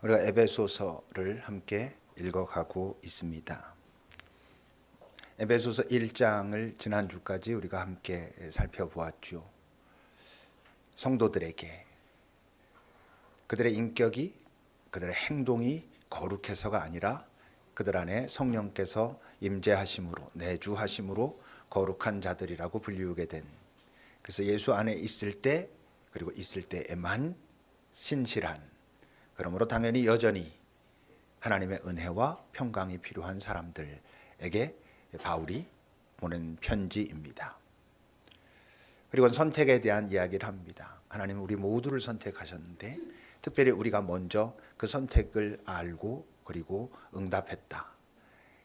우리가 에베소서를 함께 읽어가고 있습니다. 에베소서 1장을 지난주까지 우리가 함께 살펴보았죠. 성도들에게 그들의 인격이, 그들의 행동이 거룩해서가 아니라 그들 안에 성령께서 임재하심으로, 내주하심으로 거룩한 자들이라고 불리우게 된, 그래서 예수 안에 있을 때, 그리고 있을 때에만 신실한, 그러므로 당연히 여전히 하나님의 은혜와 평강이 필요한 사람들에게 바울이 보낸 편지입니다. 그리고 선택에 대한 이야기를 합니다. 하나님은 우리 모두를 선택하셨는데 특별히 우리가 먼저 그 선택을 알고 그리고 응답했다.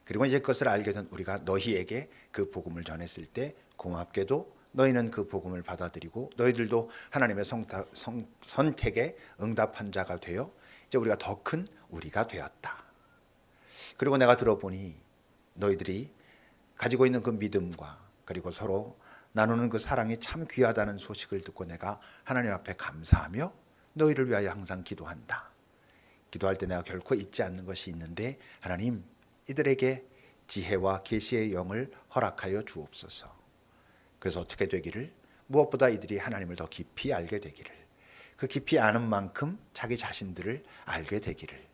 그리고 이제 그것을 알게 된 우리가 너희에게 그 복음을 전했을 때 고맙게도 너희는 그 복음을 받아들이고 너희들도 하나님의 선택에 응답한 자가 되어 이제 우리가 더 큰 우리가 되었다. 그리고 내가 들어보니 너희들이 가지고 있는 그 믿음과 그리고 서로 나누는 그 사랑이 참 귀하다는 소식을 듣고 내가 하나님 앞에 감사하며 너희를 위하여 항상 기도한다. 기도할 때 내가 결코 잊지 않는 것이 있는데 하나님, 이들에게 지혜와 계시의 영을 허락하여 주옵소서. 그래서 어떻게 되기를? 무엇보다 이들이 하나님을 더 깊이 알게 되기를, 그 깊이 아는 만큼 자기 자신들을 알게 되기를,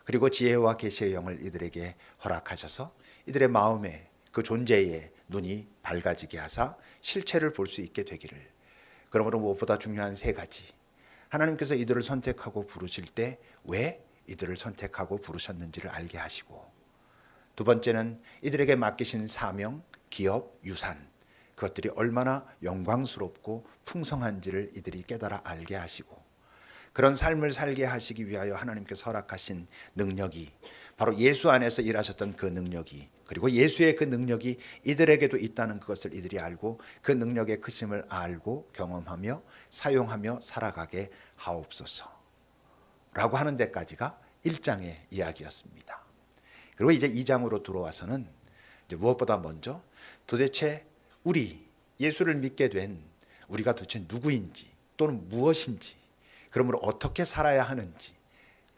그리고 지혜와 계시의 영을 이들에게 허락하셔서 이들의 마음에 그 존재의 눈이 밝아지게 하사 실체를 볼 수 있게 되기를. 그러므로 무엇보다 중요한 세 가지, 하나님께서 이들을 선택하고 부르실 때 왜 이들을 선택하고 부르셨는지를 알게 하시고, 두 번째는 이들에게 맡기신 사명, 기업, 유산, 그것들이 얼마나 영광스럽고 풍성한지를 이들이 깨달아 알게 하시고, 그런 삶을 살게 하시기 위하여 하나님께서 허락하신 능력이 바로 예수 안에서 일하셨던 그 능력이, 그리고 예수의 그 능력이 이들에게도 있다는 그것을 이들이 알고 그 능력의 크심을 알고 경험하며 사용하며 살아가게 하옵소서 라고 하는 데까지가 1장의 이야기였습니다. 그리고 이제 2장으로 들어와서는 이제 무엇보다 먼저 도대체 우리 예수를 믿게 된 우리가 도대체 누구인지 또는 무엇인지, 그러므로 어떻게 살아야 하는지,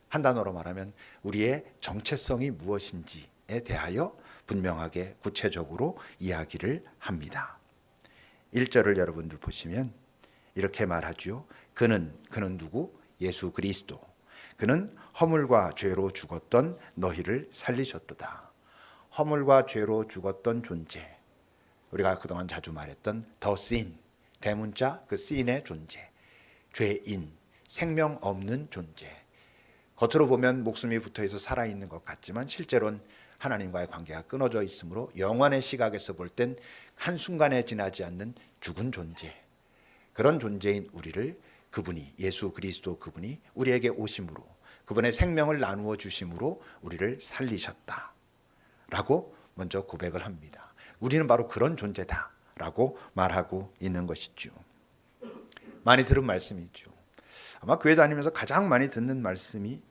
한 단어로 말하면 우리의 정체성이 무엇인지에 대하여 분명하게 구체적으로 이야기를 합니다. 1절을 여러분들 보시면 이렇게 말하죠. 그는 누구? 예수 그리스도. 그는 허물과 죄로 죽었던 너희를 살리셨도다. 허물과 죄로 죽었던 존재, 우리가 그동안 자주 말했던 the sin, 대문자 그 sin의 존재, 죄인, 생명 없는 존재. 겉으로 보면 목숨이 붙어있어 살아있는 것 같지만 실제로는 하나님과의 관계가 끊어져 있으므로 영원의 시각에서 볼 땐 한순간에 지나지 않는 죽은 존재, 그런 존재인 우리를 그분이, 예수 그리스도 그분이 우리에게 오심으로, 그분의 생명을 나누어 주심으로 우리를 살리셨다 라고 먼저 고백을 합니다. 우리는 바로 그런 존재다 라고 말하고 있는 것이죠. 많이 들은 말씀이죠. 아마 교회 다니면서 가장 많이 듣는 말씀이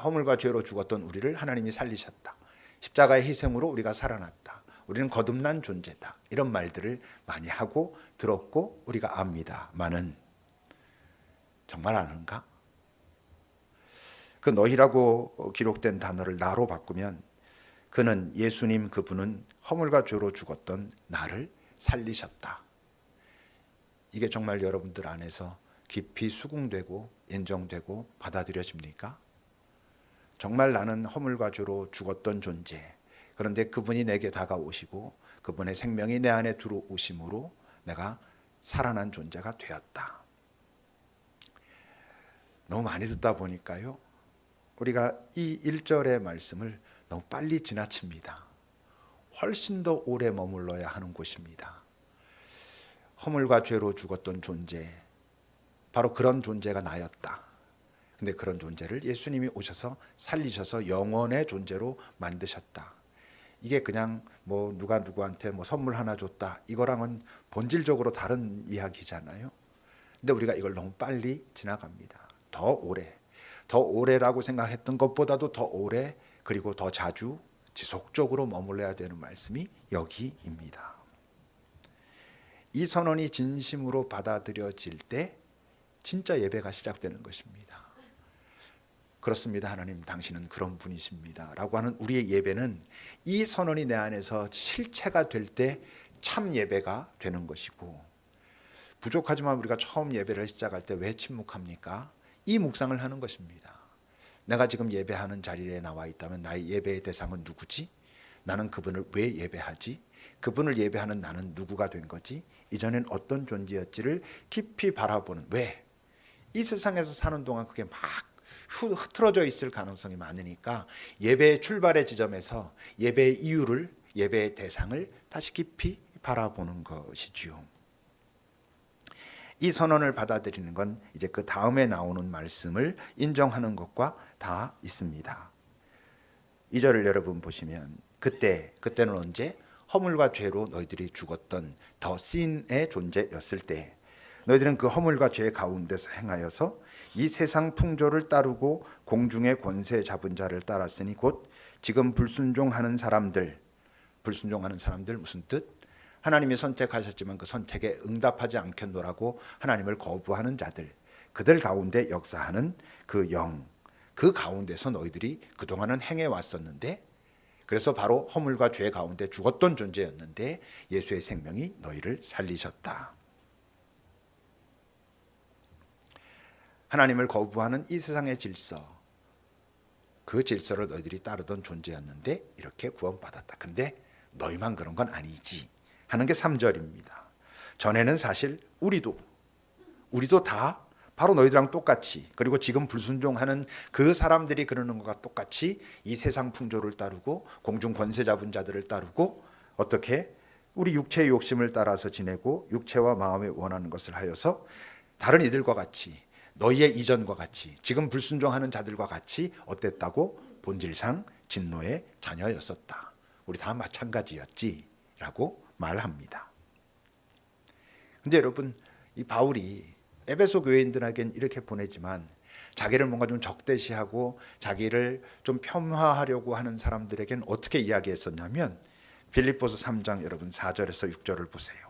허물과 죄로 죽었던 우리를 하나님이 살리셨다, 십자가의 희생으로 우리가 살아났다, 우리는 거듭난 존재다, 이런 말들을 많이 하고 들었고 우리가 압니다마는 정말 아는가? 그 너희라고 기록된 단어를 나로 바꾸면 그는, 예수님 그분은 허물과 죄로 죽었던 나를 살리셨다. 이게 정말 여러분들 안에서 깊이 수긍되고 인정되고 받아들여집니까? 정말 나는 허물과 죄로 죽었던 존재, 그런데 그분이 내게 다가오시고 그분의 생명이 내 안에 들어오심으로 내가 살아난 존재가 되었다. 너무 많이 듣다 보니까요, 우리가 이 1절의 말씀을 너무 빨리 지나칩니다. 훨씬 더 오래 머물러야 하는 곳입니다. 허물과 죄로 죽었던 존재, 바로 그런 존재가 나였다. 근데 그런 존재를 예수님이 오셔서 살리셔서 영원의 존재로 만드셨다. 이게 그냥 누가 누구한테 선물 하나 줬다, 이거랑은 본질적으로 다른 이야기잖아요. 근데 우리가 이걸 너무 빨리 지나갑니다. 더 오래라고 생각했던 것보다도 더 오래, 그리고 더 자주 지속적으로 머물러야 되는 말씀이 여기입니다. 이 선언이 진심으로 받아들여질 때 진짜 예배가 시작되는 것입니다. 그렇습니다. 하나님, 당신은 그런 분이십니다 라고 하는 우리의 예배는 이 선언이 내 안에서 실체가 될 때 참 예배가 되는 것이고, 부족하지만 우리가 처음 예배를 시작할 때 왜 침묵합니까? 이 묵상을 하는 것입니다. 내가 지금 예배하는 자리에 나와 있다면 나의 예배의 대상은 누구지? 나는 그분을 왜 예배하지? 그분을 예배하는 나는 누구가 된 거지? 이전엔 어떤 존재였지를 깊이 바라보는, 왜? 이 세상에서 사는 동안 그게 막 흐트러져 있을 가능성이 많으니까 예배의 출발의 지점에서 예배의 이유를, 예배의 대상을 다시 깊이 바라보는 것이지요. 이 선언을 받아들이는 건 이제 그 다음에 나오는 말씀을 인정하는 것과 다 있습니다. 2절을 여러분 보시면, 그때는 언제? 허물과 죄로 너희들이 죽었던 더 신의 존재였을 때 너희들은 그 허물과 죄 가운데서 행하여서 이 세상 풍조를 따르고 공중의 권세 잡은 자를 따랐으니 곧 지금 불순종하는 사람들 무슨 뜻? 하나님이 선택하셨지만 그 선택에 응답하지 않겠노라고 하나님을 거부하는 자들, 그들 가운데 역사하는 그 영, 그 가운데서 너희들이 그동안은 행해 왔었는데, 그래서 바로 허물과 죄 가운데 죽었던 존재였는데 예수의 생명이 너희를 살리셨다. 하나님을 거부하는 이 세상의 질서, 그 질서를 너희들이 따르던 존재였는데 이렇게 구원받았다. 근데 너희만 그런 건 아니지 하는 게 3절입니다. 전에는 사실 우리도 다 바로 너희들랑 똑같이, 그리고 지금 불순종하는 그 사람들이 그러는 것과 똑같이 이 세상 풍조를 따르고 공중 권세 잡은 자들을 따르고 어떻게 우리 육체의 욕심을 따라서 지내고 육체와 마음에 원하는 것을 하여서 다른 이들과 같이, 너희의 이전과 같이, 지금 불순종하는 자들과 같이 어땠다고? 본질상 진노의 자녀였었다. 우리 다 마찬가지였지라고 말합니다. 근데 여러분, 이 바울이 에베소 교회인들에겐 이렇게 보내지만 자기를 뭔가 좀 적대시하고 자기를 좀 폄하하려고 하는 사람들에겐 어떻게 이야기했었냐면, 빌립보서 3장 여러분 4절에서 6절을 보세요.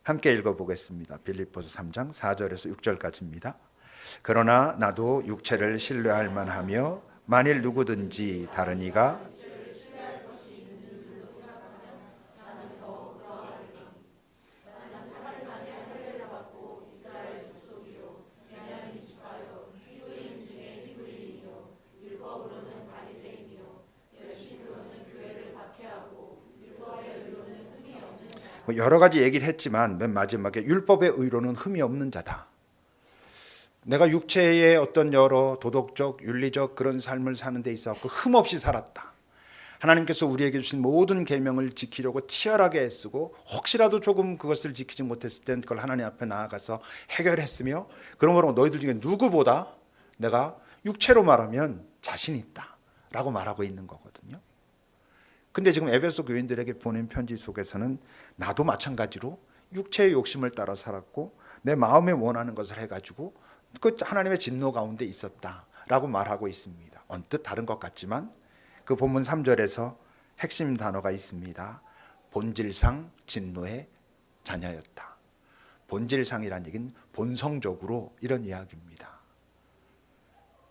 함께 읽어보겠습니다. 빌립보서 3장 4절에서 6절까지입니다. 그러나 나도 육체를 신뢰할 만하며 만일 누구든지 다른 이가 여러 가지 얘기를 했지만 맨 마지막에 율법의 의로는 흠이 없는 자다. 내가 육체의 어떤 여러 도덕적, 윤리적 그런 삶을 사는 데 있어서 흠없이 살았다. 하나님께서 우리에게 주신 모든 계명을 지키려고 치열하게 애쓰고 혹시라도 조금 그것을 지키지 못했을 땐 그걸 하나님 앞에 나아가서 해결했으며, 그러므로 너희들 중에 누구보다 내가 육체로 말하면 자신 있다 라고 말하고 있는 거거든요. 근데 지금 에베소 교인들에게 보낸 편지 속에서는 나도 마찬가지로 육체의 욕심을 따라 살았고 내 마음에 원하는 것을 해가지고 그 하나님의 진노 가운데 있었다라고 말하고 있습니다. 언뜻 다른 것 같지만 그 본문 3절에서 핵심 단어가 있습니다. 본질상 진노의 자녀였다. 본질상이란 얘기는 본성적으로 이런 이야기입니다.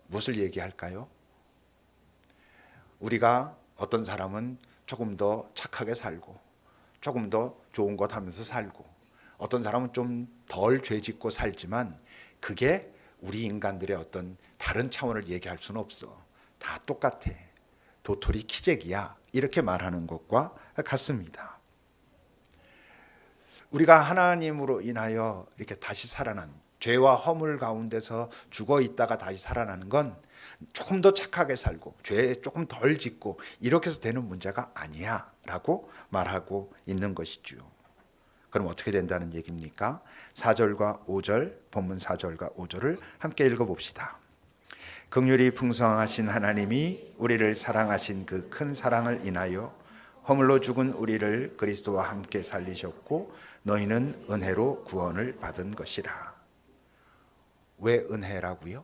무엇을 얘기할까요? 우리가 어떤 사람은 조금 더 착하게 살고 조금 더 좋은 것 하면서 살고, 어떤 사람은 좀 덜 죄짓고 살지만 그게 우리 인간들의 어떤 다른 차원을 얘기할 수는 없어. 다 똑같아. 도토리 키재기야. 이렇게 말하는 것과 같습니다. 우리가 하나님으로 인하여 이렇게 다시 살아난, 죄와 허물 가운데서 죽어 있다가 다시 살아나는 건 조금 더 착하게 살고 죄에 조금 덜 짓고 이렇게 해서 되는 문제가 아니야 라고 말하고 있는 것이죠. 그럼 어떻게 된다는 얘기입니까? 4절과 5절, 본문 4절과 5절을 함께 읽어봅시다. 긍휼이 풍성하신 하나님이 우리를 사랑하신 그 큰 사랑을 인하여 허물로 죽은 우리를 그리스도와 함께 살리셨고 너희는 은혜로 구원을 받은 것이라. 왜 은혜라고요?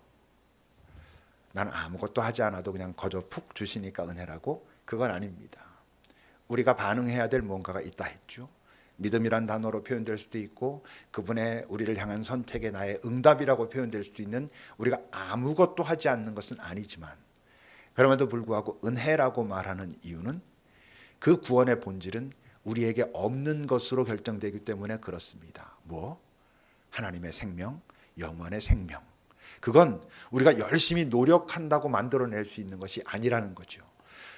나는 아무것도 하지 않아도 그냥 거저 푹 주시니까 은혜라고? 그건 아닙니다. 우리가 반응해야 될 뭔가가 있다 했죠. 믿음이란 단어로 표현될 수도 있고 그분의 우리를 향한 선택의 나의 응답이라고 표현될 수도 있는 우리가 아무것도 하지 않는 것은 아니지만 그럼에도 불구하고 은혜라고 말하는 이유는 그 구원의 본질은 우리에게 없는 것으로 결정되기 때문에 그렇습니다. 뭐? 하나님의 생명, 영원의 생명. 그건 우리가 열심히 노력한다고 만들어낼 수 있는 것이 아니라는 거죠.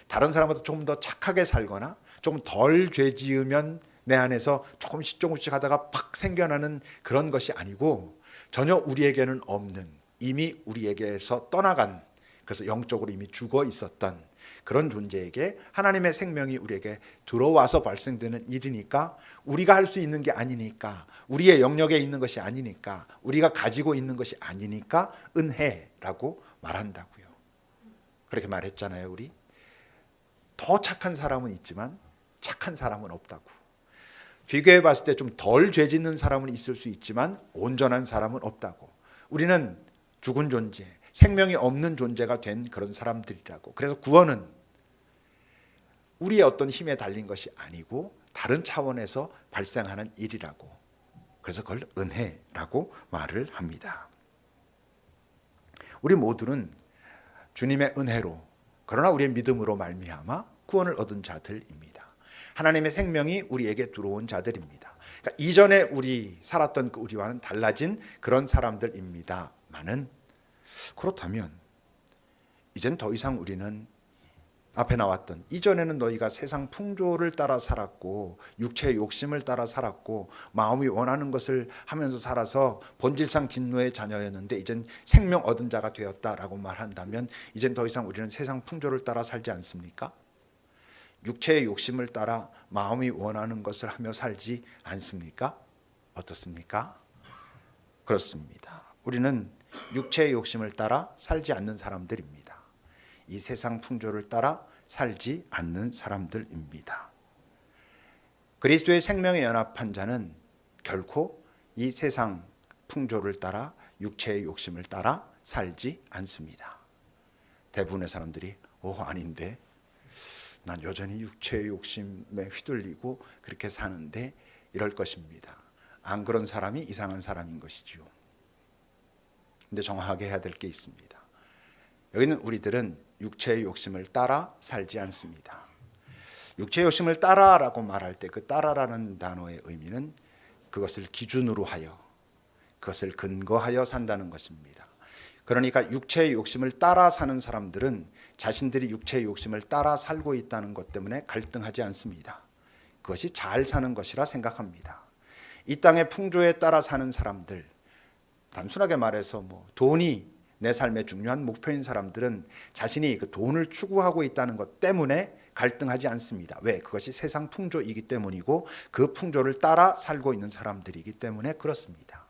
다른 사람보다 조금 더 착하게 살거나 조금 덜 죄 지으면 내 안에서 조금씩 하다가 팍 생겨나는 그런 것이 아니고 전혀 우리에게는 없는, 이미 우리에게서 떠나간, 그래서 영적으로 이미 죽어 있었던 그런 존재에게 하나님의 생명이 우리에게 들어와서 발생되는 일이니까 우리가 할 수 있는 게 아니니까, 우리의 영역에 있는 것이 아니니까, 우리가 가지고 있는 것이 아니니까 은혜라고 말한다고요. 그렇게 말했잖아요. 우리 더 착한 사람은 있지만 착한 사람은 없다고. 비교해 봤을 때 좀 덜 죄 짓는 사람은 있을 수 있지만 온전한 사람은 없다고. 우리는 죽은 존재, 생명이 없는 존재가 된 그런 사람들이라고. 그래서 구원은 우리의 어떤 힘에 달린 것이 아니고 다른 차원에서 발생하는 일이라고. 그래서 그걸 은혜라고 말을 합니다. 우리 모두는 주님의 은혜로, 그러나 우리의 믿음으로 말미암아 구원을 얻은 자들입니다. 하나님의 생명이 우리에게 들어온 자들입니다. 그러니까 이전에 우리 살았던 그 우리와는 달라진 그런 사람들입니다만은, 그렇다면 이젠 더 이상 우리는 앞에 나왔던 이전에는 너희가 세상 풍조를 따라 살았고 육체의 욕심을 따라 살았고 마음이 원하는 것을 하면서 살아서 본질상 진노의 자녀였는데 이젠 생명 얻은 자가 되었다라고 말한다면 이젠 더 이상 우리는 세상 풍조를 따라 살지 않습니까? 육체의 욕심을 따라 마음이 원하는 것을 하며 살지 않습니까? 어떻습니까? 그렇습니다. 우리는 육체의 욕심을 따라 살지 않는 사람들입니다. 이 세상 풍조를 따라 살지 않는 사람들입니다. 그리스도의 생명에 연합한 자는 결코 이 세상 풍조를 따라 육체의 욕심을 따라 살지 않습니다. 대부분의 사람들이 아닌데 난 여전히 육체의 욕심에 휘둘리고 그렇게 사는데 이럴 것입니다. 안 그런 사람이 이상한 사람인 것이지요. 근데 정확하게 해야 될 게 있습니다. 여기는 우리들은 육체의 욕심을 따라 살지 않습니다. 육체의 욕심을 따라라고 말할 때 그 따라라는 단어의 의미는 그것을 기준으로 하여, 그것을 근거하여 산다는 것입니다. 그러니까 육체의 욕심을 따라 사는 사람들은 자신들이 육체의 욕심을 따라 살고 있다는 것 때문에 갈등하지 않습니다. 그것이 잘 사는 것이라 생각합니다. 이 땅의 풍조에 따라 사는 사람들, 단순하게 말해서 돈이 내 삶의 중요한 목표인 사람들은 자신이 그 돈을 추구하고 있다는 것 때문에 갈등하지 않습니다. 왜? 그것이 세상 풍조이기 때문이고 그 풍조를 따라 살고 있는 사람들이기 때문에 그렇습니다.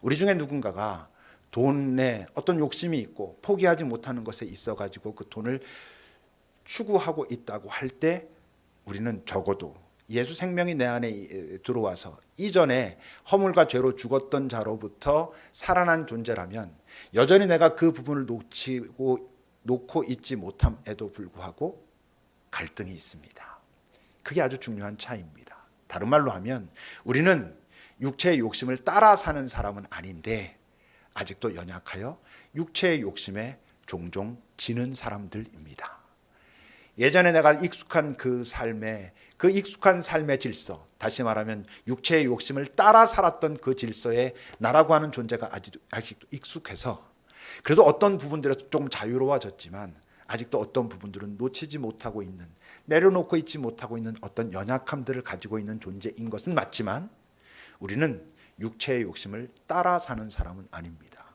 우리 중에 누군가가 돈에 어떤 욕심이 있고 포기하지 못하는 것에 있어가지고 그 돈을 추구하고 있다고 할 때 우리는 적어도 예수 생명이 내 안에 들어와서 이전에 허물과 죄로 죽었던 자로부터 살아난 존재라면 여전히 내가 그 부분을 놓고 있지 못함에도 불구하고 갈등이 있습니다. 그게 아주 중요한 차이입니다. 다른 말로 하면 우리는 육체의 욕심을 따라 사는 사람은 아닌데 아직도 연약하여 육체의 욕심에 종종 지는 사람들입니다. 예전에 내가 익숙한 그 익숙한 삶의 질서, 다시 말하면 육체의 욕심을 따라 살았던 그 질서에 나라고 하는 존재가 아직도 익숙해서 그래도 어떤 부분들에서 좀 자유로워졌지만 아직도 어떤 부분들은 놓치지 못하고 있는, 내려놓고 있지 못하고 있는 어떤 연약함들을 가지고 있는 존재인 것은 맞지만 우리는 육체의 욕심을 따라 사는 사람은 아닙니다.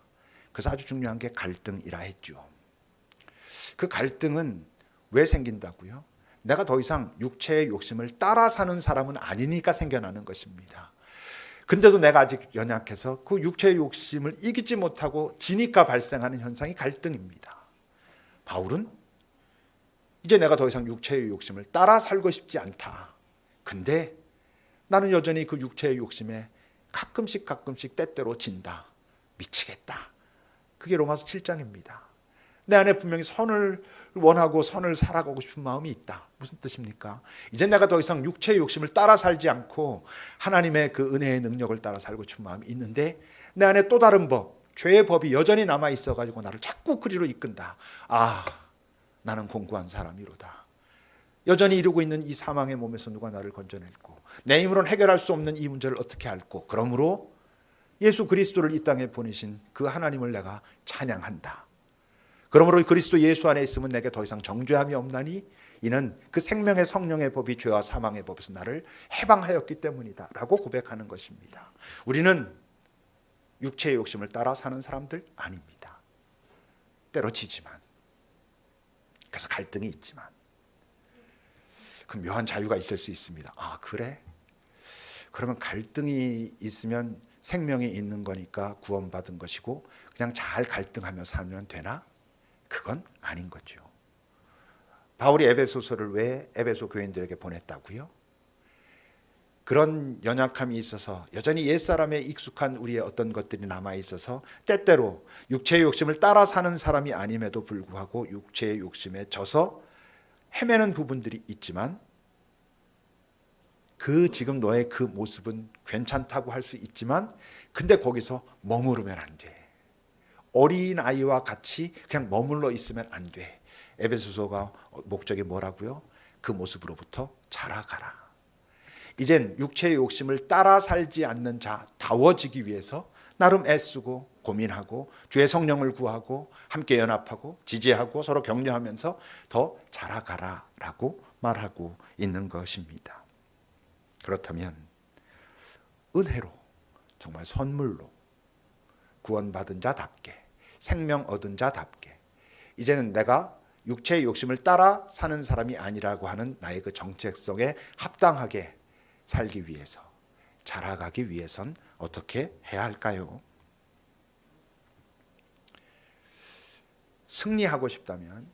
그래서 아주 중요한 게 갈등이라 했죠. 그 갈등은 왜 생긴다고요? 내가 더 이상 육체의 욕심을 따라 사는 사람은 아니니까 생겨나는 것입니다. 근데도 내가 아직 연약해서 그 육체의 욕심을 이기지 못하고 지니까 발생하는 현상이 갈등입니다. 바울은 이제 내가 더 이상 육체의 욕심을 따라 살고 싶지 않다. 근데 나는 여전히 그 육체의 욕심에 가끔씩 때때로 진다. 미치겠다. 그게 로마서 7장입니다. 내 안에 분명히 선을 원하고 선을 살아가고 싶은 마음이 있다. 무슨 뜻입니까? 이제 내가 더 이상 육체의 욕심을 따라 살지 않고 하나님의 그 은혜의 능력을 따라 살고 싶은 마음이 있는데 내 안에 또 다른 법, 죄의 법이 여전히 남아 있어가지고 나를 자꾸 그리로 이끈다. 아, 나는 공고한 사람이로다. 여전히 이루고 있는 이 사망의 몸에서 누가 나를 건져낼고 내 힘으로는 해결할 수 없는 이 문제를 어떻게 알고, 그러므로 예수 그리스도를 이 땅에 보내신 그 하나님을 내가 찬양한다. 그러므로 그리스도 예수 안에 있으면 내게 더 이상 정죄함이 없나니 이는 그 생명의 성령의 법이 죄와 사망의 법에서 나를 해방하였기 때문이다 라고 고백하는 것입니다. 우리는 육체의 욕심을 따라 사는 사람들 아닙니다. 때로 지지만, 그래서 갈등이 있지만 그 묘한 자유가 있을 수 있습니다. 아, 그래? 그러면 갈등이 있으면 생명이 있는 거니까 구원받은 것이고 그냥 잘 갈등하며 살면 되나? 그건 아닌 거죠. 바울이 에베소서를 왜 에베소 교인들에게 보냈다고요? 그런 연약함이 있어서 여전히 옛사람에 익숙한 우리의 어떤 것들이 남아있어서 때때로 육체의 욕심을 따라 사는 사람이 아님에도 불구하고 육체의 욕심에 져서 헤매는 부분들이 있지만 그 지금 너의 그 모습은 괜찮다고 할 수 있지만 근데 거기서 머무르면 안 돼. 어린아이와 같이 그냥 머물러 있으면 안 돼. 에베소서가 목적이 뭐라고요? 그 모습으로부터 자라가라. 이젠 육체의 욕심을 따라 살지 않는 자다워지기 위해서 나름 애쓰고 고민하고 주의 성령을 구하고 함께 연합하고 지지하고 서로 격려하면서 더 자라가라라고 말하고 있는 것입니다. 그렇다면 은혜로, 정말 선물로 구원받은 자답게, 생명 얻은 자답게 이제는 내가 육체의 욕심을 따라 사는 사람이 아니라고 하는 나의 그 정체성에 합당하게 살기 위해서, 자라가기 위해선 어떻게 해야 할까요? 승리하고 싶다면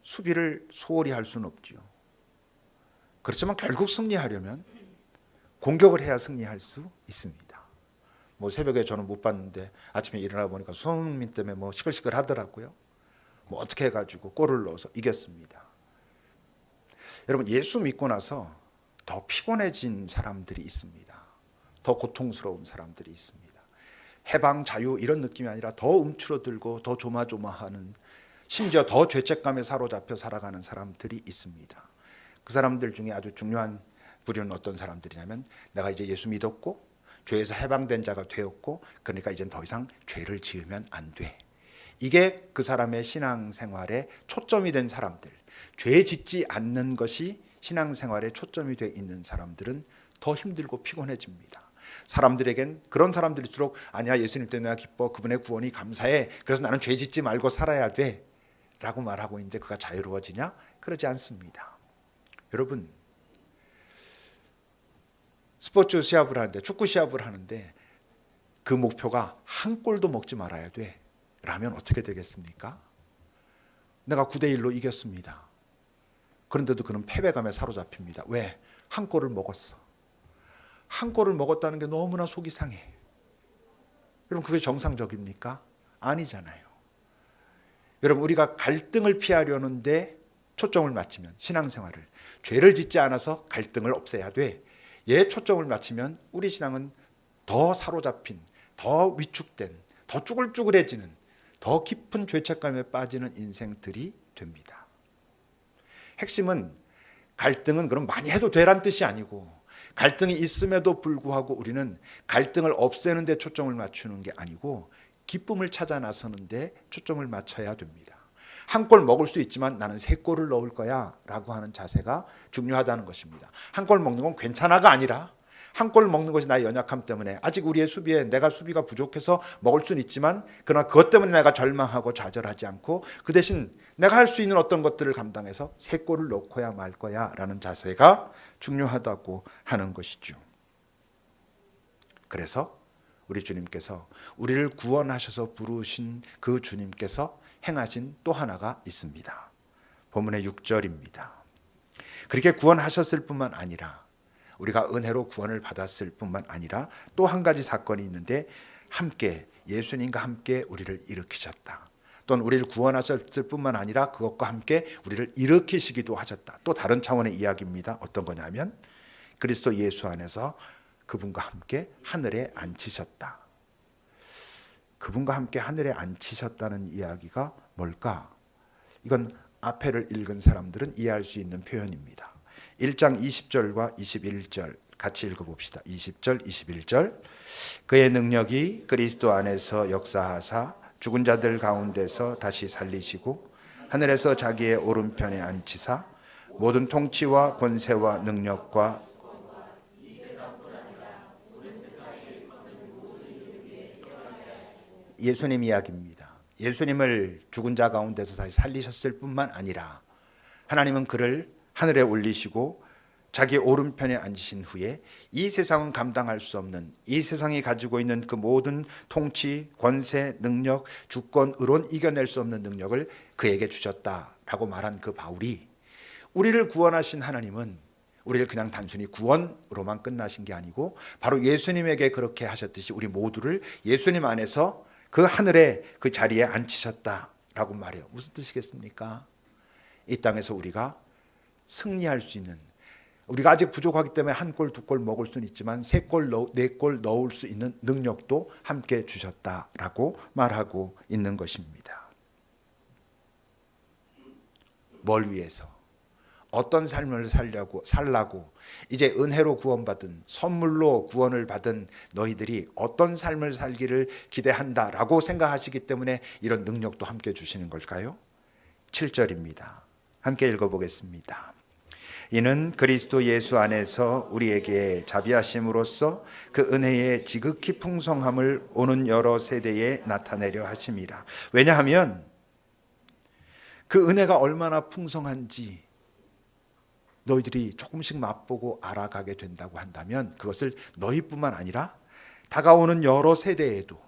수비를 소홀히 할 수는 없지요. 그렇지만 결국 승리하려면 공격을 해야 승리할 수 있습니다. 뭐 새벽에 저는 못 봤는데 아침에 일어나 보니까 손흥민 때문에 뭐 시끌시끌 하더라고요. 뭐 어떻게 해가지고 골을 넣어서 이겼습니다. 여러분, 예수 믿고 나서 더 피곤해진 사람들이 있습니다. 더 고통스러운 사람들이 있습니다. 해방, 자유 이런 느낌이 아니라 더 움츠러들고 더 조마조마하는, 심지어 더 죄책감에 사로잡혀 살아가는 사람들이 있습니다. 그 사람들 중에 아주 중요한 부류는 어떤 사람들이냐면 내가 이제 예수 믿었고 죄에서 해방된 자가 되었고 그러니까 이젠 더 이상 죄를 지으면 안 돼. 이게 그 사람의 신앙생활에 초점이 된 사람들, 죄 짓지 않는 것이 신앙생활에 초점이 돼 있는 사람들은 더 힘들고 피곤해집니다. 사람들에겐 그런 사람들일수록 아니야, 예수님 때문에 내가 기뻐, 그분의 구원이 감사해, 그래서 나는 죄 짓지 말고 살아야 돼 라고 말하고 있는데 그가 자유로워지냐? 그러지 않습니다. 여러분, 스포츠 시합을 하는데, 축구 시합을 하는데 그 목표가 한 골도 먹지 말아야 돼 라면 어떻게 되겠습니까? 내가 9대1로 이겼습니다. 그런데도 그는 패배감에 사로잡힙니다. 왜? 한 골을 먹었어. 한 골을 먹었다는 게 너무나 속이 상해. 여러분, 그게 정상적입니까? 아니잖아요. 여러분, 우리가 갈등을 피하려는데 초점을 맞추면, 신앙생활을 죄를 짓지 않아서 갈등을 없애야 돼, 얘 초점을 맞추면 우리 신앙은 더 사로잡힌, 더 위축된, 더 쭈글쭈글해지는, 더 깊은 죄책감에 빠지는 인생들이 됩니다. 핵심은 갈등은 그럼 많이 해도 되란 뜻이 아니고, 갈등이 있음에도 불구하고 우리는 갈등을 없애는 데 초점을 맞추는 게 아니고 기쁨을 찾아 나서는 데 초점을 맞춰야 됩니다. 한 골 먹을 수 있지만 나는 3골을 넣을 거야 라고 하는 자세가 중요하다는 것입니다. 한 골 먹는 건 괜찮아가 아니라 한 골 먹는 것이 나의 연약함 때문에 아직 우리의 수비에 내가 수비가 부족해서 먹을 수는 있지만 그러나 그것 때문에 내가 절망하고 좌절하지 않고 그 대신 내가 할 수 있는 어떤 것들을 감당해서 3골을 넣고야 말 거야 라는 자세가 중요하다고 하는 것이죠. 그래서 우리 주님께서 우리를 구원하셔서 부르신 그 주님께서 행하신 또 하나가 있습니다. 본문의 6절입니다. 그렇게 구원하셨을 뿐만 아니라 우리가 은혜로 구원을 받았을 뿐만 아니라 또 한 가지 사건이 있는데 함께 예수님과 함께 우리를 일으키셨다. 또는 우리를 구원하셨을 뿐만 아니라 그것과 함께 우리를 일으키시기도 하셨다. 또 다른 차원의 이야기입니다. 어떤 거냐면 그리스도 예수 안에서 그분과 함께 하늘에 앉히셨다. 그분과 함께 하늘에 앉히셨다는 이야기가 뭘까? 이건 앞에를 읽은 사람들은 이해할 수 있는 표현입니다. 1장 20절과 21절 같이 읽어봅시다. 20절, 21절. 그의 능력이 그리스도 안에서 역사하사 죽은 자들 가운데서 다시 살리시고 하늘에서 자기의 오른편에 앉히사 모든 통치와 권세와 능력과 예수님 이야기입니다. 예수님을 죽은 자 가운데서 다시 살리셨을 뿐만 아니라 하나님은 그를 하늘에 올리시고 자기 오른편에 앉으신 후에 이 세상은 감당할 수 없는, 이 세상이 가지고 있는 그 모든 통치, 권세, 능력, 주권, 의론 이겨낼 수 없는 능력을 그에게 주셨다라고 말한 그 바울이 우리를 구원하신 하나님은 우리를 그냥 단순히 구원으로만 끝나신 게 아니고 바로 예수님에게 그렇게 하셨듯이 우리 모두를 예수님 안에서 그 하늘에 그 자리에 앉히셨다라고 말해요. 무슨 뜻이겠습니까? 이 땅에서 우리가 승리할 수 있는, 우리가 아직 부족하기 때문에 한 골, 두 골 먹을 수는 있지만 세 골, 네 골 넣을 수 있는 능력도 함께 주셨다라고 말하고 있는 것입니다. 뭘 위해서? 어떤 삶을 살라고 이제 은혜로 구원받은, 선물로 구원을 받은 너희들이 어떤 삶을 살기를 기대한다라고 생각하시기 때문에 이런 능력도 함께 주시는 걸까요? 7절입니다. 함께 읽어보겠습니다. 이는 그리스도 예수 안에서 우리에게 자비하심으로써 그 은혜의 지극히 풍성함을 오는 여러 세대에 나타내려 하심이라. 왜냐하면 그 은혜가 얼마나 풍성한지 너희들이 조금씩 맛보고 알아가게 된다고 한다면 그것을 너희뿐만 아니라 다가오는 여러 세대에도,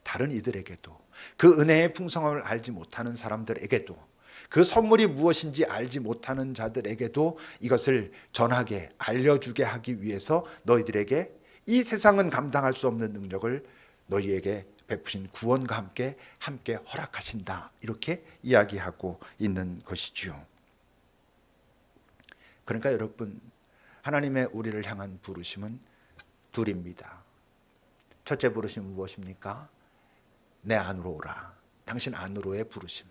다른 이들에게도, 그 은혜의 풍성함을 알지 못하는 사람들에게도, 그 선물이 무엇인지 알지 못하는 자들에게도 이것을 전하게, 알려주게 하기 위해서 너희들에게 이 세상은 감당할 수 없는 능력을 너희에게 베푸신 구원과 함께 허락하신다, 이렇게 이야기하고 있는 것이지요. 그러니까 여러분, 하나님의 우리를 향한 부르심은 둘입니다. 첫째 부르심은 무엇입니까? 내 안으로 오라. 당신 안으로의 부르심.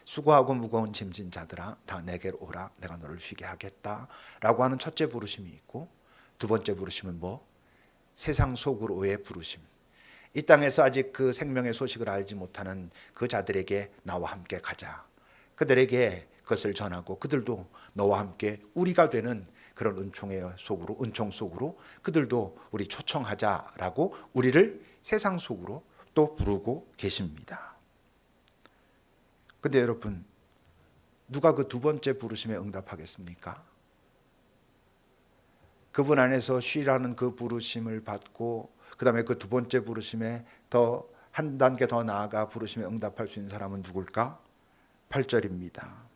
수고하고 무거운 짐진 자들아 다 내게로 오라. 내가 너를 쉬게 하겠다 라고 하는 첫째 부르심이 있고, 두 번째 부르심은 뭐? 세상 속으로의 부르심. 이 땅에서 아직 그 생명의 소식을 알지 못하는 그 자들에게 나와 함께 가자. 그들에게 그것을 전하고 그들도 너와 함께 우리가 되는 그런 은총 속으로 그들도 우리 초청하자라고 우리를 세상 속으로 또 부르고 계십니다. 근데 여러분, 누가 그 두 번째 부르심에 응답하겠습니까? 그분 안에서 쉬라는 그 부르심을 받고 그 다음에 그 두 번째 부르심에 더 한 단계 더 나아가 부르심에 응답할 수 있는 사람은 누굴까? 8절입니다.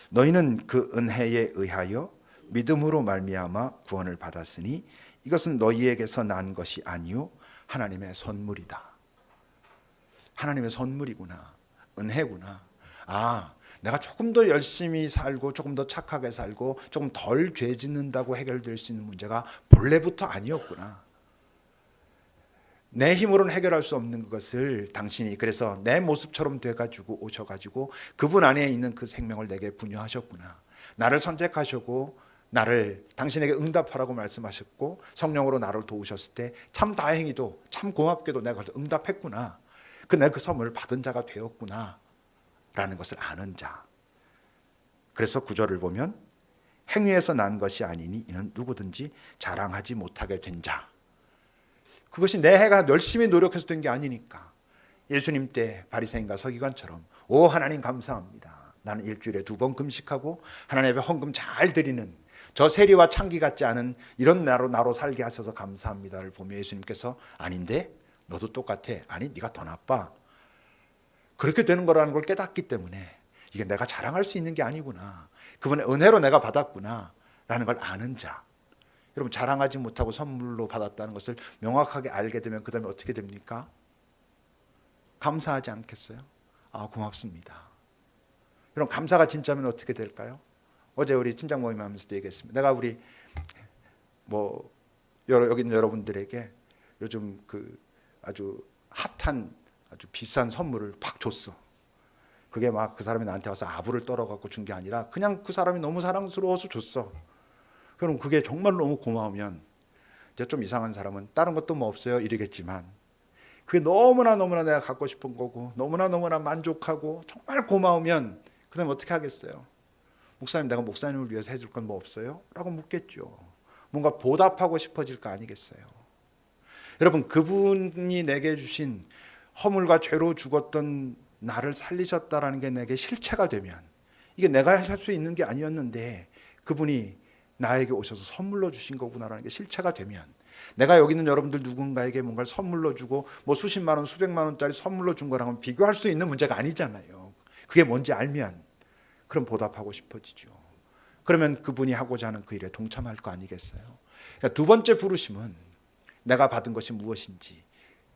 너희는 그 은혜에 의하여 믿음으로 말미암아 구원을 받았으니 이것은 너희에게서 난 것이 아니요 하나님의 선물이다. 하나님의 선물이구나. 은혜구나. 아, 내가 조금 더 열심히 살고 조금 더 착하게 살고 조금 덜 죄 짓는다고 해결될 수 있는 문제가 본래부터 아니었구나. 내 힘으로는 해결할 수 없는 것을 당신이 그래서 내 모습처럼 돼가지고 오셔가지고 그분 안에 있는 그 생명을 내게 분유하셨구나. 나를 선택하셨고 나를 당신에게 응답하라고 말씀하셨고 성령으로 나를 도우셨을 때 참 다행히도 참 고맙게도 내가 응답했구나. 내가 그 선물을 받은 자가 되었구나 라는 것을 아는 자. 그래서 9절을 보면 행위에서 난 것이 아니니 이는 누구든지 자랑하지 못하게 된 자. 그것이 내 해가 열심히 노력해서 된 게 아니니까. 예수님 때 바리새인과 서기관처럼 오 하나님 감사합니다. 나는 일주일에 2번 금식하고 하나님 앞에 헌금 잘 드리는 저 세리와 창기 같지 않은 이런 나로 살게 하셔서 감사합니다를 보며 예수님께서 아닌데 너도 똑같아. 아니 네가 더 나빠. 그렇게 되는 거라는 걸 깨닫기 때문에 이게 내가 자랑할 수 있는 게 아니구나. 그분의 은혜로 내가 받았구나 라는 걸 아는 자. 여러분, 자랑하지 못하고 선물로 받았다는 것을 명확하게 알게 되면 그 다음에 어떻게 됩니까? 감사하지 않겠어요? 아, 고맙습니다. 그럼 감사가 진짜면 어떻게 될까요? 어제 우리 친장 모임 하면서도 얘기했습니다. 내가 우리 여기 있는 여러분들에게 요즘 그 아주 핫한 아주 비싼 선물을 팍 줬어. 그게 막 그 사람이 나한테 와서 아부를 떨어갖고 준 게 아니라 그냥 그 사람이 너무 사랑스러워서 줬어. 그럼 그게 정말 너무 고마우면 이제 좀 이상한 사람은 다른 것도 뭐 없어요 이러겠지만, 그게 너무나 내가 갖고 싶은 거고 너무나 만족하고 정말 고마우면 그다음에 어떻게 하겠어요? 목사님, 내가 목사님을 위해서 해줄 건 뭐 없어요? 라고 묻겠죠. 뭔가 보답하고 싶어질 거 아니겠어요? 여러분, 그분이 내게 주신 허물과 죄로 죽었던 나를 살리셨다라는 게 내게 실체가 되면, 이게 내가 할 수 있는 게 아니었는데 그분이 나에게 오셔서 선물로 주신 거구나라는 게 실체가 되면, 내가 여기 있는 여러분들 누군가에게 뭔가를 선물로 주고 뭐 수십만 원, 수백만 원짜리 선물로 준 거랑은 비교할 수 있는 문제가 아니잖아요. 그게 뭔지 알면 그럼 보답하고 싶어지죠. 그러면 그분이 하고자 하는 그 일에 동참할 거 아니겠어요? 그러니까 두 번째 부르심은 내가 받은 것이 무엇인지.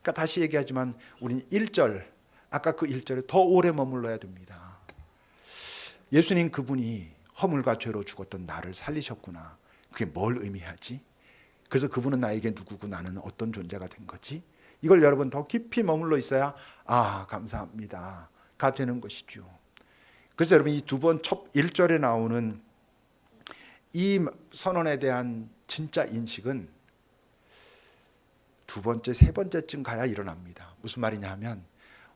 그러니까 다시 얘기하지만 우리는 1절, 아까 그 1절에 더 오래 머물러야 됩니다. 예수님, 그분이 허물과 죄로 죽었던 나를 살리셨구나. 그게 뭘 의미하지? 그래서 그분은 나에게 누구고 나는 어떤 존재가 된 거지? 이걸 여러분 더 깊이 머물러 있어야 아, 감사합니다가 되는 것이죠. 그래서 여러분 이 두 번 첫 1절에 나오는 이 선언에 대한 진짜 인식은 두 번째, 세 번째쯤 가야 일어납니다. 무슨 말이냐 하면,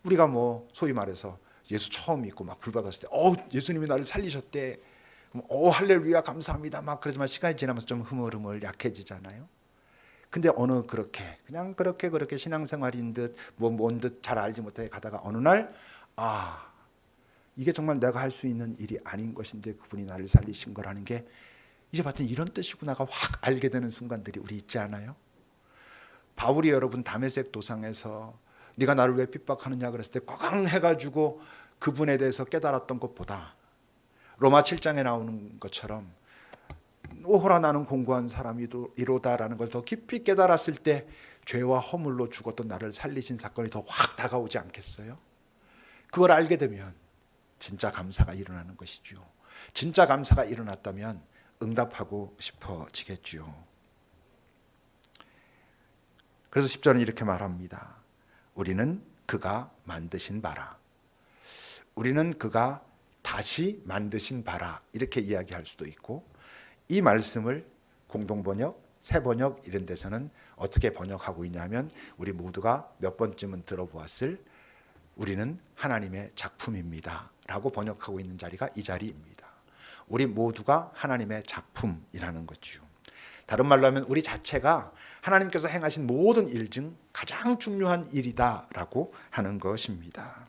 우리가 뭐 소위 말해서 예수 처음 믿고 막 불받았을 때 예수님이 나를 살리셨대, 할렐루야 감사합니다 막 그러지만 시간이 지나면서 좀 흐물흐물 약해지잖아요. 근데 그냥 그렇게 신앙생활인 듯 뭔 듯 잘 알지 못하게 가다가 어느 날 이게 정말 내가 할 수 있는 일이 아닌 것인데 그분이 나를 살리신 거라는 게 이제 봤더니 이런 뜻이구나가 확 알게 되는 순간들이 우리 있지 않아요? 바울이 여러분 다메섹 도상에서 네가 나를 왜 핍박하느냐 그랬을 때 꽝 해가지고 그분에 대해서 깨달았던 것보다 로마 7장에 나오는 것처럼 오호라 나는 공고한 사람이로다라는 걸 더 깊이 깨달았을 때 죄와 허물로 죽었던 나를 살리신 사건이 더 확 다가오지 않겠어요? 그걸 알게 되면 진짜 감사가 일어나는 것이죠. 진짜 감사가 일어났다면 응답하고 싶어지겠죠. 그래서 10절은 이렇게 말합니다. 우리는 그가 만드신 바라. 우리는 그가 다시 만드신 바라. 이렇게 이야기할 수도 있고, 이 말씀을 공동번역, 새번역 이런 데서는 어떻게 번역하고 있냐면, 우리 모두가 몇 번쯤은 들어보았을 우리는 하나님의 작품입니다 라고 번역하고 있는 자리가 이 자리입니다. 우리 모두가 하나님의 작품이라는 거죠. 다른 말로 하면 우리 자체가 하나님께서 행하신 모든 일 중 가장 중요한 일이다라고 하는 것입니다.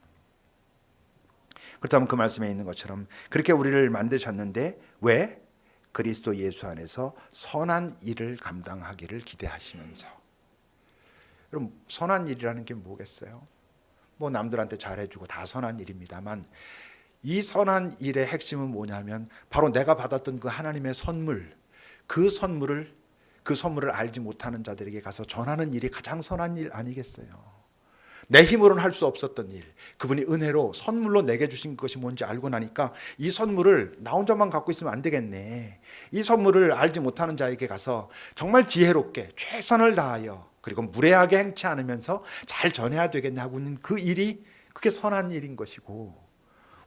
그렇다면 그 말씀에 있는 것처럼 그렇게 우리를 만드셨는데 왜? 그리스도 예수 안에서 선한 일을 감당하기를 기대하시면서. 그럼 선한 일이라는 게 뭐겠어요? 뭐 남들한테 잘해주고 다 선한 일입니다만, 이 선한 일의 핵심은 뭐냐면 바로 내가 받았던 그 하나님의 선물, 그 선물을 알지 못하는 자들에게 가서 전하는 일이 가장 선한 일 아니겠어요? 내 힘으로는 할 수 없었던 일, 그분이 은혜로 선물로 내게 주신 것이 뭔지 알고 나니까 이 선물을 나 혼자만 갖고 있으면 안 되겠네. 이 선물을 알지 못하는 자에게 가서 정말 지혜롭게 최선을 다하여 그리고 무례하게 행치 않으면서 잘 전해야 되겠네 하고 있는 그 일이, 그게 선한 일인 것이고,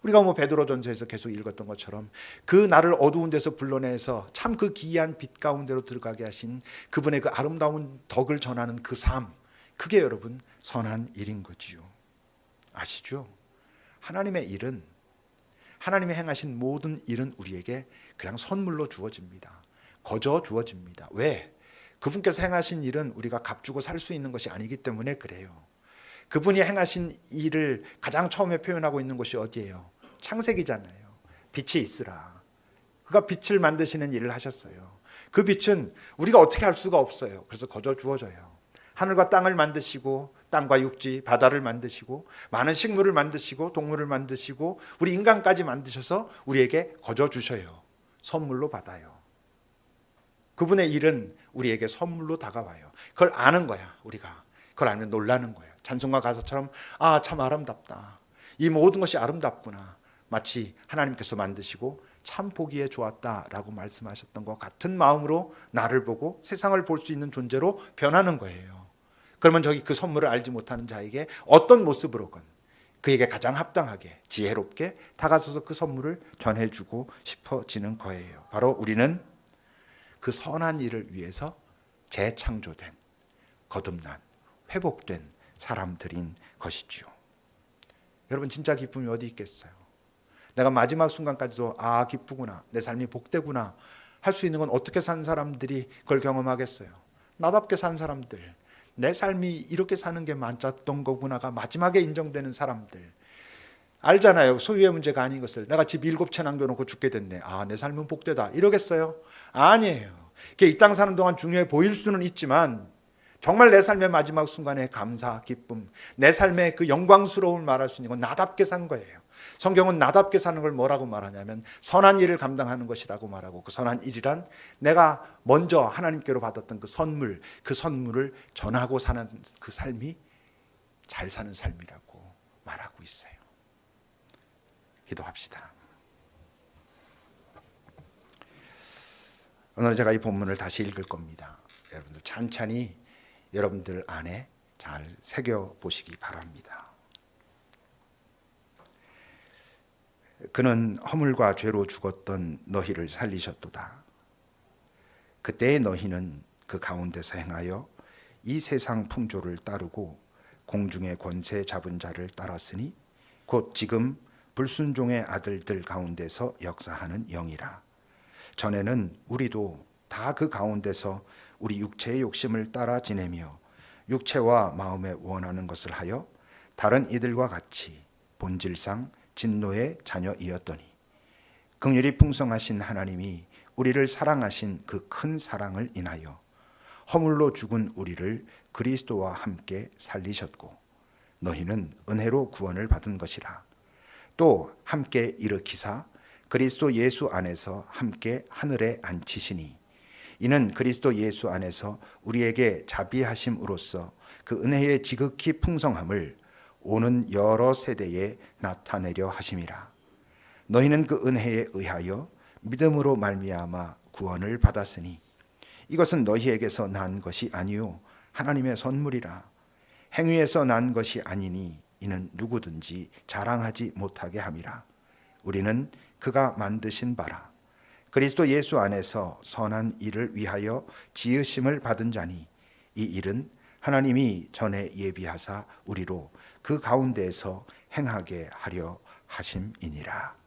우리가 뭐 베드로전서에서 계속 읽었던 것처럼 그 나를 어두운 데서 불러내서 참 그 기이한 빛 가운데로 들어가게 하신 그분의 그 아름다운 덕을 전하는 그 삶, 그게 여러분 선한 일인 거지요. 아시죠? 하나님의 일은, 하나님이 행하신 모든 일은 우리에게 그냥 선물로 주어집니다. 거저 주어집니다. 왜? 그분께서 행하신 일은 우리가 값주고 살 수 있는 것이 아니기 때문에 그래요. 그분이 행하신 일을 가장 처음에 표현하고 있는 것이 어디예요? 창세기잖아요. 빛이 있으라. 그가 빛을 만드시는 일을 하셨어요. 그 빛은 우리가 어떻게 할 수가 없어요. 그래서 거저 주어져요. 하늘과 땅을 만드시고 땅과 육지, 바다를 만드시고 많은 식물을 만드시고 동물을 만드시고 우리 인간까지 만드셔서 우리에게 거저 주셔요. 선물로 받아요. 그분의 일은 우리에게 선물로 다가와요. 그걸 아는 거야, 우리가. 그걸 알면 놀라는 거예요. 찬송가 가사처럼 아, 참 아름답다. 이 모든 것이 아름답구나. 마치 하나님께서 만드시고 참 보기에 좋았다라고 말씀하셨던 것 같은 마음으로 나를 보고 세상을 볼 수 있는 존재로 변하는 거예요. 그러면 저기 그 선물을 알지 못하는 자에게 어떤 모습으로건 그에게 가장 합당하게 지혜롭게 다가서서 그 선물을 전해주고 싶어지는 거예요. 바로 우리는 그 선한 일을 위해서 재창조된, 거듭난, 회복된 사람들인 것이지요. 여러분, 진짜 기쁨이 어디 있겠어요? 내가 마지막 순간까지도 아, 기쁘구나, 내 삶이 복되구나 할 수 있는 건 어떻게 산 사람들이 그걸 경험하겠어요? 나답게 산 사람들, 내 삶이 이렇게 사는 게 맞았던 거구나가 마지막에 인정되는 사람들. 알잖아요. 소유의 문제가 아닌 것을. 내가 집 7채 남겨놓고 죽게 됐네. 아, 내 삶은 복되다 이러겠어요? 아니에요. 이 땅 사는 동안 중요해 보일 수는 있지만 정말 내 삶의 마지막 순간에 감사, 기쁨, 내 삶의 그 영광스러움을 말할 수 있는 건 나답게 산 거예요. 성경은 나답게 사는 걸 뭐라고 말하냐면 선한 일을 감당하는 것이라고 말하고, 그 선한 일이란 내가 먼저 하나님께로 받았던 그 선물을 전하고 사는 그 삶이 잘 사는 삶이라고 말하고 있어요. 기도합시다. 오늘 제가 이 본문을 다시 읽을 겁니다. 여러분들 찬찬히 여러분들 안에 잘 새겨보시기 바랍니다. 그는 허물과 죄로 죽었던 너희를 살리셨도다. 그때의 너희는 그 가운데서 행하여 이 세상 풍조를 따르고 공중의 권세 잡은 자를 따랐으니 곧 지금 불순종의 아들들 가운데서 역사하는 영이라. 전에는 우리도 다 그 가운데서 우리 육체의 욕심을 따라 지내며 육체와 마음에 원하는 것을 하여 다른 이들과 같이 본질상 진노의 자녀이었더니 긍휼이 풍성하신 하나님이 우리를 사랑하신 그 큰 사랑을 인하여 허물로 죽은 우리를 그리스도와 함께 살리셨고 너희는 은혜로 구원을 받은 것이라. 또 함께 일으키사 그리스도 예수 안에서 함께 하늘에 앉히시니 이는 그리스도 예수 안에서 우리에게 자비하심으로써 그 은혜의 지극히 풍성함을 오는 여러 세대에 나타내려 하심이라. 너희는 그 은혜에 의하여 믿음으로 말미암아 구원을 받았으니 이것은 너희에게서 난 것이 아니요 하나님의 선물이라. 행위에서 난 것이 아니니 이는 누구든지 자랑하지 못하게 함이라. 우리는 그가 만드신 바라 그리스도 예수 안에서 선한 일을 위하여 지으심을 받은 자니 이 일은 하나님이 전에 예비하사 우리로 그 가운데에서 행하게 하려 하심이니라.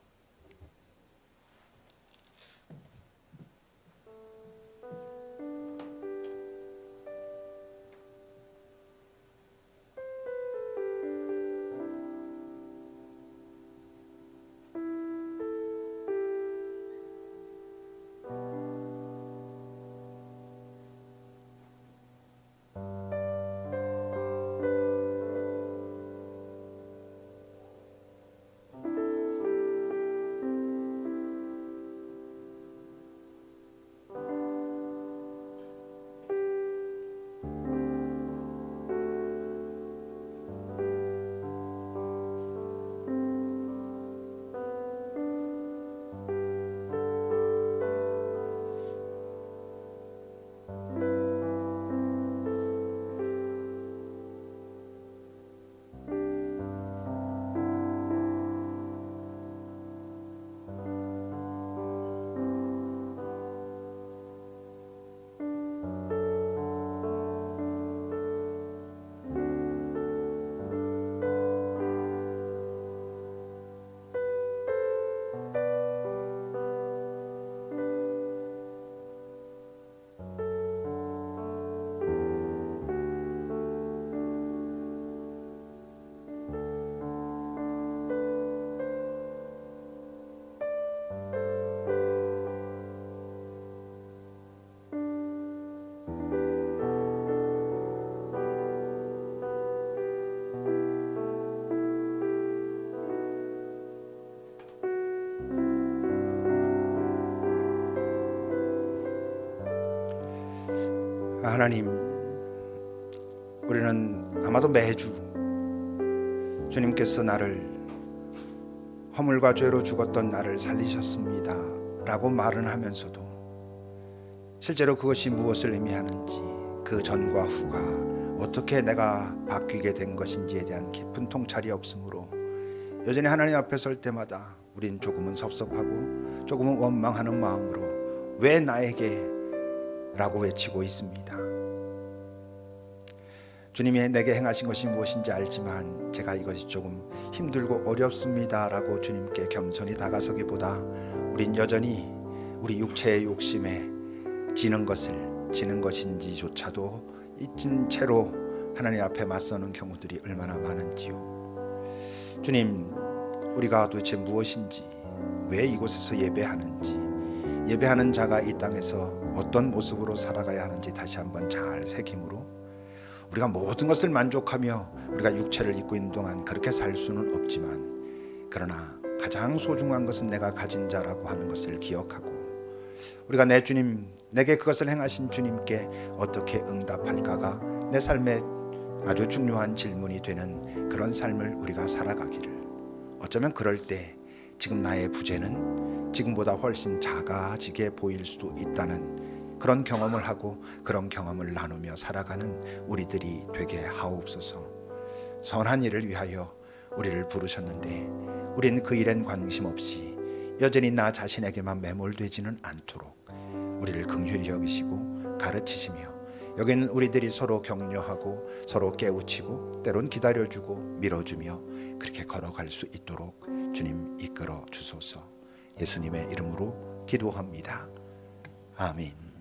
하나님, 우리는 아마도 매주 주님께서 나를 허물과 죄로 죽었던 나를 살리셨습니다 라고 말은 하면서도 실제로 그것이 무엇을 의미하는지, 그 전과 후가 어떻게 내가 바뀌게 된 것인지에 대한 깊은 통찰이 없으므로 여전히 하나님 앞에 설 때마다 우린 조금은 섭섭하고 조금은 원망하는 마음으로 왜 나에게 라고 외치고 있습니다. 주님이 내게 행하신 것이 무엇인지 알지만 제가 이것이 조금 힘들고 어렵습니다 라고 주님께 겸손히 다가서기보다 우린 여전히 우리 육체의 욕심에 지는 것인지조차도 잊은 채로 하나님 앞에 맞서는 경우들이 얼마나 많은지요. 주님, 우리가 도대체 무엇인지, 왜 이곳에서 예배하는지, 예배하는 자가 이 땅에서 어떤 모습으로 살아가야 하는지 다시 한번 잘 새김으로 우리가 모든 것을 만족하며 우리가 육체를 입고 있는 동안 그렇게 살 수는 없지만, 그러나 가장 소중한 것은 내가 가진 자라고 하는 것을 기억하고 우리가 내 주님, 내게 그것을 행하신 주님께 어떻게 응답할까가 내 삶의 아주 중요한 질문이 되는 그런 삶을 우리가 살아가기를, 어쩌면 그럴 때 지금 나의 부재는 지금보다 훨씬 작아지게 보일 수도 있다는 그런 경험을 하고 그런 경험을 나누며 살아가는 우리들이 되게 하옵소서. 선한 일을 위하여 우리를 부르셨는데 우리는 그 일엔 관심 없이 여전히 나 자신에게만 매몰되지는 않도록 우리를 긍휼히 여기시고 가르치시며, 여기는 우리들이 서로 격려하고 서로 깨우치고 때론 기다려주고 밀어주며 그렇게 걸어갈 수 있도록 주님 이끌어 주소서. 예수님의 이름으로 기도합니다. 아멘.